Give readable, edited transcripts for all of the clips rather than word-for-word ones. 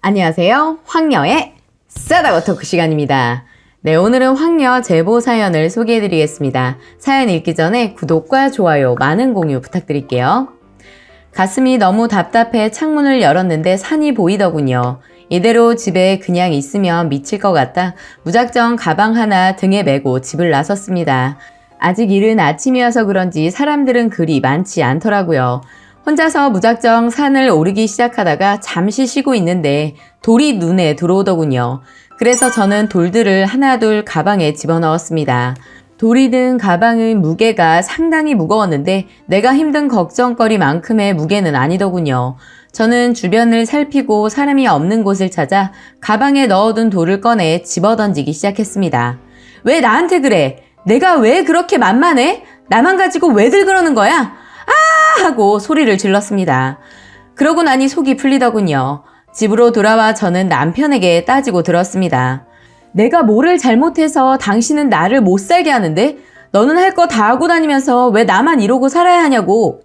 안녕하세요. 황녀의 싸다고 토크 시간입니다. 네, 오늘은 황녀 제보 사연을 소개해드리겠습니다. 사연 읽기 전에 구독과 좋아요, 많은 공유 부탁드릴게요. 가슴이 너무 답답해 창문을 열었는데 산이 보이더군요. 이대로 집에 그냥 있으면 미칠 것 같다 무작정 가방 하나 등에 메고 집을 나섰습니다. 아직 이른 아침이어서 그런지 사람들은 그리 많지 않더라고요. 혼자서 무작정 산을 오르기 시작하다가 잠시 쉬고 있는데 돌이 눈에 들어오더군요. 그래서 저는 돌들을 하나둘 가방에 집어넣었습니다. 돌이 든 가방의 무게가 상당히 무거웠는데 내가 힘든 걱정거리만큼의 무게는 아니더군요. 저는 주변을 살피고 사람이 없는 곳을 찾아 가방에 넣어둔 돌을 꺼내 집어던지기 시작했습니다. 왜 나한테 그래? 내가 왜 그렇게 만만해? 나만 가지고 왜들 그러는 거야? 하고 소리를 질렀습니다. 그러고 나니 속이 풀리더군요. 집으로 돌아와 저는 남편에게 따지고 들었습니다. 내가 뭐를 잘못해서 당신은 나를 못 살게 하는데 너는 할 거 다 하고 다니면서 왜 나만 이러고 살아야 하냐고.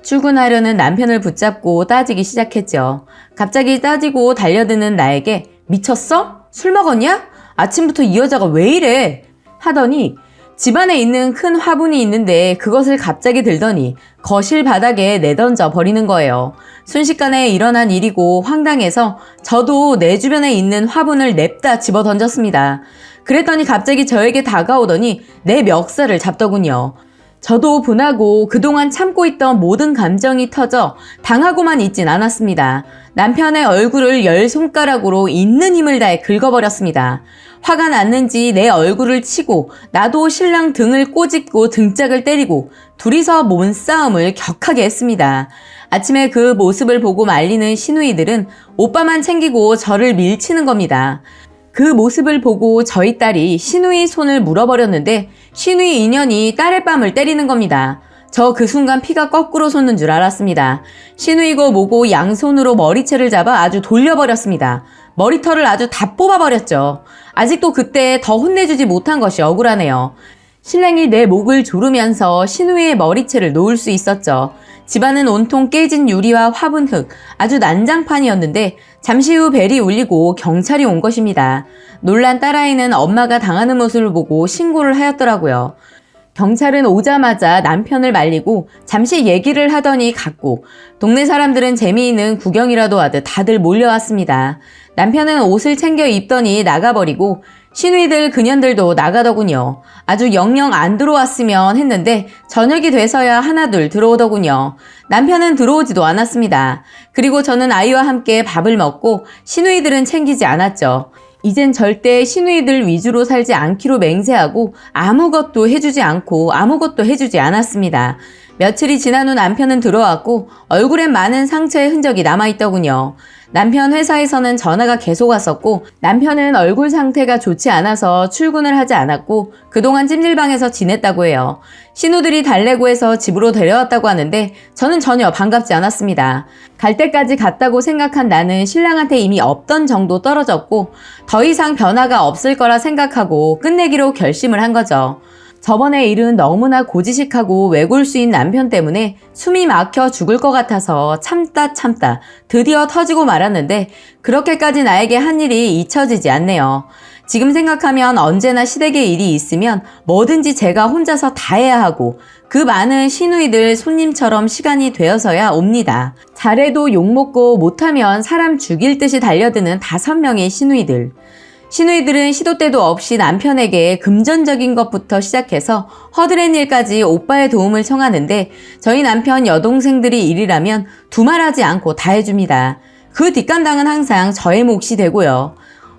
출근하려는 남편을 붙잡고 따지기 시작했죠. 갑자기 따지고 달려드는 나에게 미쳤어? 술 먹었냐? 아침부터 이 여자가 왜 이래? 하더니 집안에 있는 큰 화분이 있는데 그것을 갑자기 들더니 거실 바닥에 내던져 버리는 거예요. 순식간에 일어난 일이고 황당해서 저도 내 주변에 있는 화분을 냅다 집어 던졌습니다. 그랬더니 갑자기 저에게 다가오더니 내 멱살을 잡더군요. 저도 분하고 그동안 참고 있던 모든 감정이 터져 당하고만 있진 않았습니다. 남편의 얼굴을 10손가락으로 있는 힘을 다해 긁어버렸습니다. 화가 났는지 내 얼굴을 치고 나도 신랑 등을 꼬집고 등짝을 때리고 둘이서 몸싸움을 격하게 했습니다. 아침에 그 모습을 보고 말리는 시누이들은 오빠만 챙기고 저를 밀치는 겁니다. 그 모습을 보고 저희 딸이 시누이 손을 물어버렸는데 시누이 인연이 딸의 뺨을 때리는 겁니다. 저 그 순간 피가 거꾸로 솟는 줄 알았습니다. 시누이고 뭐고 양손으로 머리채를 잡아 아주 돌려버렸습니다. 머리털을 아주 다 뽑아버렸죠. 아직도 그때 더 혼내주지 못한 것이 억울하네요. 신랑이 내 목을 조르면서 시누이의 머리채를 놓을 수 있었죠. 집안은 온통 깨진 유리와 화분 흙, 아주 난장판이었는데 잠시 후 벨이 울리고 경찰이 온 것입니다. 놀란 딸아이는 엄마가 당하는 모습을 보고 신고를 하였더라고요. 경찰은 오자마자 남편을 말리고 잠시 얘기를 하더니 갔고 동네 사람들은 재미있는 구경이라도 하듯 다들 몰려왔습니다. 남편은 옷을 챙겨 입더니 나가버리고 시누이들 그년들도 나가더군요. 아주 영영 안 들어왔으면 했는데 저녁이 돼서야 하나둘 들어오더군요. 남편은 들어오지도 않았습니다. 그리고 저는 아이와 함께 밥을 먹고 시누이들은 챙기지 않았죠. 이젠 절대 시누이들 위주로 살지 않기로 맹세하고 아무것도 해주지 않고 아무것도 해주지 않았습니다. 며칠이 지난 후 남편은 들어왔고 얼굴엔 많은 상처의 흔적이 남아있더군요. 남편 회사에서는 전화가 계속 왔었고 남편은 얼굴 상태가 좋지 않아서 출근을 하지 않았고 그동안 찜질방에서 지냈다고 해요. 신우들이 달래고 해서 집으로 데려왔다고 하는데 저는 전혀 반갑지 않았습니다. 갈 때까지 갔다고 생각한 나는 신랑한테 이미 없던 정도 떨어졌고 더 이상 변화가 없을 거라 생각하고 끝내기로 결심을 한 거죠. 저번에 일은 너무나 고지식하고 외골수인 남편 때문에 숨이 막혀 죽을 것 같아서 참다 드디어 터지고 말았는데 그렇게까지 나에게 한 일이 잊혀지지 않네요. 지금 생각하면 언제나 시댁에 일이 있으면 뭐든지 제가 혼자서 다 해야 하고 그 많은 시누이들 손님처럼 시간이 되어서야 옵니다. 잘해도 욕먹고 못하면 사람 죽일 듯이 달려드는 5명의 시누이들. 시누이들은 시도 때도 없이 남편에게 금전적인 것부터 시작해서 허드렛 일까지 오빠의 도움을 청하는데 저희 남편 여동생들이 일이라면 두말하지 않고 다 해줍니다. 그 뒷감당은 항상 저의 몫이 되고요.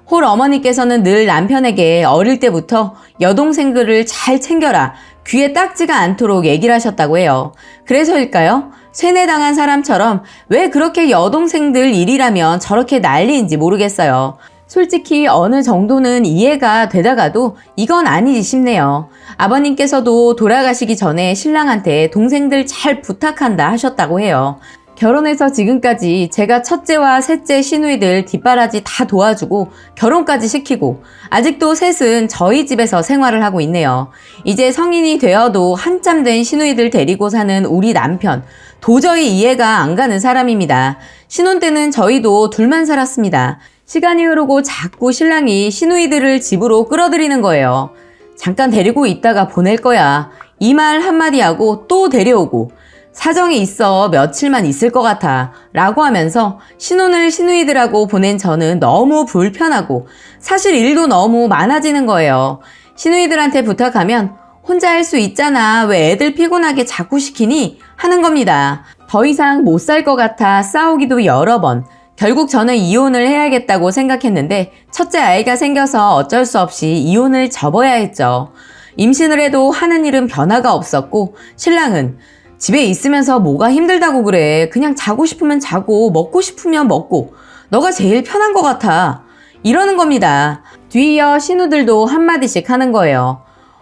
홀 어머니께서는 늘 남편에게 어릴 때부터 여동생들을 잘 챙겨라, 귀에 딱지가 않도록 얘기를 하셨다고 해요. 그래서일까요? 세뇌당한 사람처럼 왜 그렇게 여동생들 일이라면 저렇게 난리인지 모르겠어요. 솔직히 어느 정도는 이해가 되다가도 이건 아니지 싶네요. 아버님께서도 돌아가시기 전에 신랑한테 동생들 잘 부탁한다 하셨다고 해요. 결혼해서 지금까지 제가 첫째와 셋째 시누이들 뒷바라지 다 도와주고 결혼까지 시키고 아직도 셋은 저희 집에서 생활을 하고 있네요. 이제 성인이 되어도 한참 된 시누이들 데리고 사는 우리 남편, 도저히 이해가 안 가는 사람입니다. 신혼 때는 저희도 둘만 살았습니다. 시간이 흐르고 자꾸 신랑이 시누이들을 집으로 끌어들이는 거예요. 잠깐 데리고 있다가 보낼 거야. 이 말 한마디 하고 또 데려오고 사정이 있어 며칠만 있을 것 같아 라고 하면서 신혼을 시누이들하고 보낸 저는 너무 불편하고 사실 일도 너무 많아지는 거예요. 시누이들한테 부탁하면 혼자 할 수 있잖아. 왜 애들 피곤하게 자꾸 시키니? 하는 겁니다. 더 이상 못 살 것 같아 싸우기도 여러 번. 결국 저는 이혼을 해야겠다고 생각했는데 첫째 아이가 생겨서 어쩔 수 없이 이혼을 접어야 했죠. 임신을 해도 하는 일은 변화가 없었고 신랑은 집에 있으면서 뭐가 힘들다고 그래. 그냥 자고 싶으면 자고 먹고 싶으면 먹고 너가 제일 편한 것 같아. 이러는 겁니다. 뒤이어 신우들도 한마디씩 하는 거예요.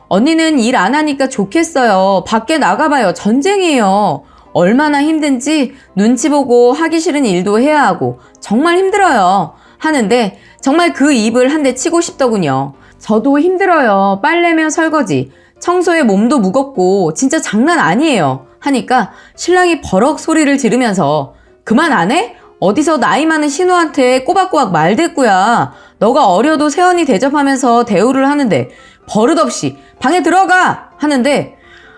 언니는 일 안 하니까 좋겠어요. 밖에 나가봐요. 전쟁이에요. 얼마나 힘든지 눈치 보고 하기 싫은 일도 해야 하고 정말 힘들어요. 하는데 정말 그 입을 한 대 치고 싶더군요. 저도 힘들어요. 빨래며 설거지, 청소에 몸도 무겁고 진짜 장난 아니에요. 하니까 신랑이 버럭 소리를 지르면서 그만 안 해? 어디서 나이 많은 신우한테 꼬박꼬박 말대꾸야. 너가 어려도 새언니 대접하면서 대우를 하는데 버릇없이 방에 들어가! 하는데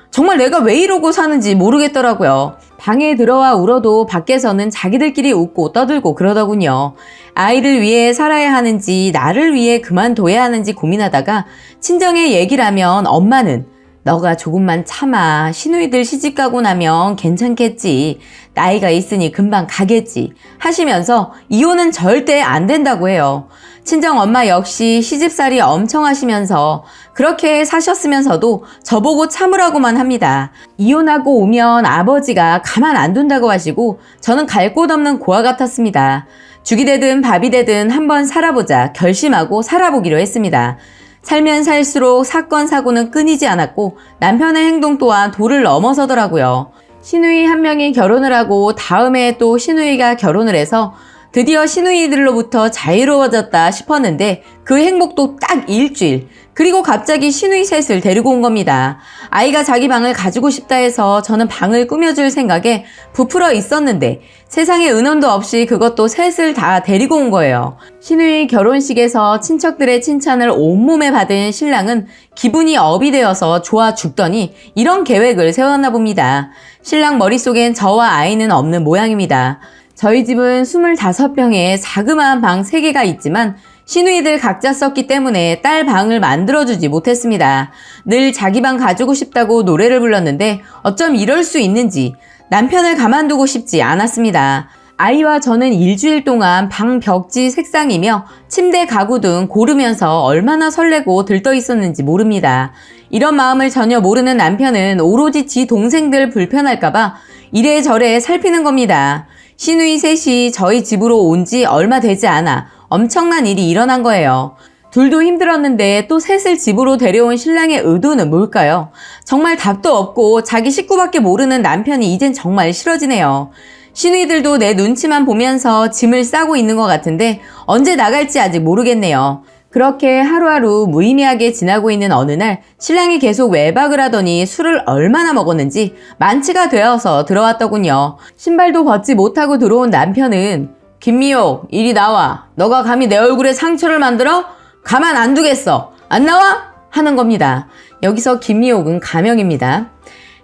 정말 내가 왜 이러고 사는지 모르겠더라고요. 방에 들어와 울어도 밖에서는 자기들끼리 웃고 떠들고 그러더군요. 아이를 위해 살아야 하는지 나를 위해 그만둬야 하는지 고민하다가 친정에 얘기를 하면 엄마는 너가 조금만 참아. 시누이들 시집가고 나면 괜찮겠지. 나이가 있으니 금방 가겠지. 하시면서 이혼은 절대 안 된다고 해요. 친정 엄마 역시 시집살이 엄청 하시면서 그렇게 사셨으면서도 저보고 참으라고만 합니다. 이혼하고 오면 아버지가 가만 안 둔다고 하시고 저는 갈 곳 없는 고아 같았습니다. 죽이 되든 밥이 되든 한번 살아보자 결심하고 살아보기로 했습니다. 살면 살수록 사건 사고는 끊이지 않았고 남편의 행동 또한 도를 넘어서더라고요. 시누이 한 명이 결혼을 하고 다음에 또 시누이가 결혼을 해서 드디어 시누이들로부터 자유로워졌다 싶었는데 그 행복도 딱 일주일. 그리고 갑자기 시누이 셋을 데리고 온 겁니다. 아이가 자기 방을 가지고 싶다 해서 저는 방을 꾸며줄 생각에 부풀어 있었는데 세상에 은원도 없이 그것도 셋을 다 데리고 온 거예요. 시누이 결혼식에서 친척들의 칭찬을 온몸에 받은 신랑은 기분이 업이 되어서 좋아 죽더니 이런 계획을 세웠나 봅니다. 신랑 머릿속엔 저와 아이는 없는 모양입니다. 저희 집은 25평에 자그마한 방 3개가 있지만 시누이들 각자 썼기 때문에 딸 방을 만들어주지 못했습니다. 늘 자기 방 가지고 싶다고 노래를 불렀는데 어쩜 이럴 수 있는지 남편을 가만두고 싶지 않았습니다. 아이와 저는 일주일 동안 방 벽지 색상이며 침대 가구 등 고르면서 얼마나 설레고 들떠 있었는지 모릅니다. 이런 마음을 전혀 모르는 남편은 오로지 지 동생들 불편할까봐 이래저래 살피는 겁니다. 시누이 셋이 저희 집으로 온 지 얼마 되지 않아 엄청난 일이 일어난 거예요. 둘도 힘들었는데 또 셋을 집으로 데려온 신랑의 의도는 뭘까요? 정말 답도 없고 자기 식구밖에 모르는 남편이 이젠 정말 싫어지네요. 시누이들도 내 눈치만 보면서 짐을 싸고 있는 것 같은데 언제 나갈지 아직 모르겠네요. 그렇게 하루하루 무의미하게 지나고 있는 어느 날 신랑이 계속 외박을 하더니 술을 얼마나 먹었는지 만취가 되어서 들어왔더군요. 신발도 벗지 못하고 들어온 남편은 김미옥 이리 나와. 너가 감히 내 얼굴에 상처를 만들어? 가만 안 두겠어. 안 나와? 하는 겁니다. 여기서 김미옥은 가명입니다.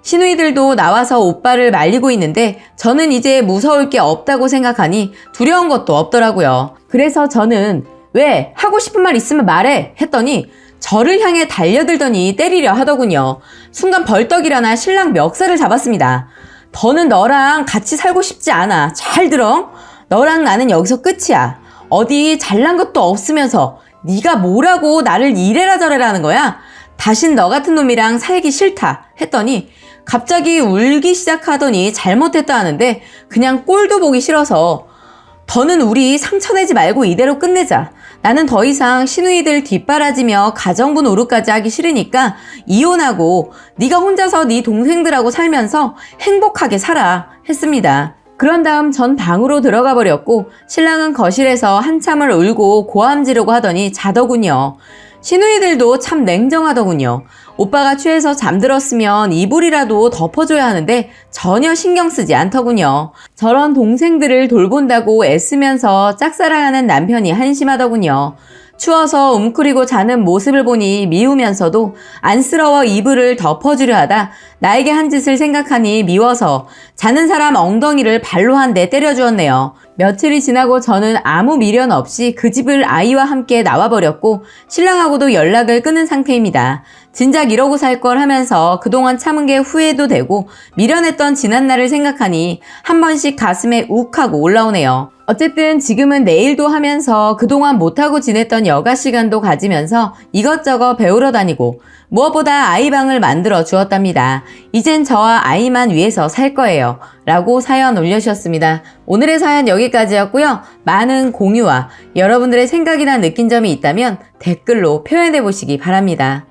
시누이들도 나와서 오빠를 말리고 있는데 저는 이제 무서울 게 없다고 생각하니 두려운 것도 없더라고요. 그래서 저는 왜? 하고 싶은 말 있으면 말해! 했더니 저를 향해 달려들더니 때리려 하더군요. 순간 벌떡 일어나 신랑 멱살을 잡았습니다. 더는 너랑 같이 살고 싶지 않아. 잘 들어? 너랑 나는 여기서 끝이야. 어디 잘난 것도 없으면서 네가 뭐라고 나를 이래라 저래라 하는 거야? 다신 너 같은 놈이랑 살기 싫다 했더니 갑자기 울기 시작하더니 잘못했다 하는데 그냥 꼴도 보기 싫어서 더는 우리 상처내지 말고 이대로 끝내자. 나는 더 이상 시누이들 뒷바라지며 가정부 노릇까지 하기 싫으니까 이혼하고 네가 혼자서 네 동생들하고 살면서 행복하게 살아 했습니다. 그런 다음 전 방으로 들어가 버렸고 신랑은 거실에서 한참을 울고 고함 지르고 하더니 자더군요. 시누이들도 참 냉정하더군요. 오빠가 취해서 잠들었으면 이불이라도 덮어줘야 하는데 전혀 신경 쓰지 않더군요. 저런 동생들을 돌본다고 애쓰면서 짝사랑하는 남편이 한심하더군요. 추워서 웅크리고 자는 모습을 보니 미우면서도 안쓰러워 이불을 덮어주려 하다 나에게 한 짓을 생각하니 미워서 자는 사람 엉덩이를 발로 한 대 때려주었네요. 며칠이 지나고 저는 아무 미련 없이 그 집을 아이와 함께 나와버렸고 신랑하고도 연락을 끊은 상태입니다. 진작 이러고 살 걸 하면서 그동안 참은 게 후회도 되고 미련했던 지난날을 생각하니 한 번씩 가슴에 욱하고 올라오네요. 어쨌든 지금은 네일도 하면서 그동안 못하고 지냈던 여가 시간도 가지면서 이것저것 배우러 다니고 무엇보다 아이방을 만들어 주었답니다. 이젠 저와 아이만 위해서 살 거예요. 라고 사연 올려주셨습니다. 오늘의 사연 여기까지였고요. 많은 공유와 여러분들의 생각이나 느낀 점이 있다면 댓글로 표현해 보시기 바랍니다.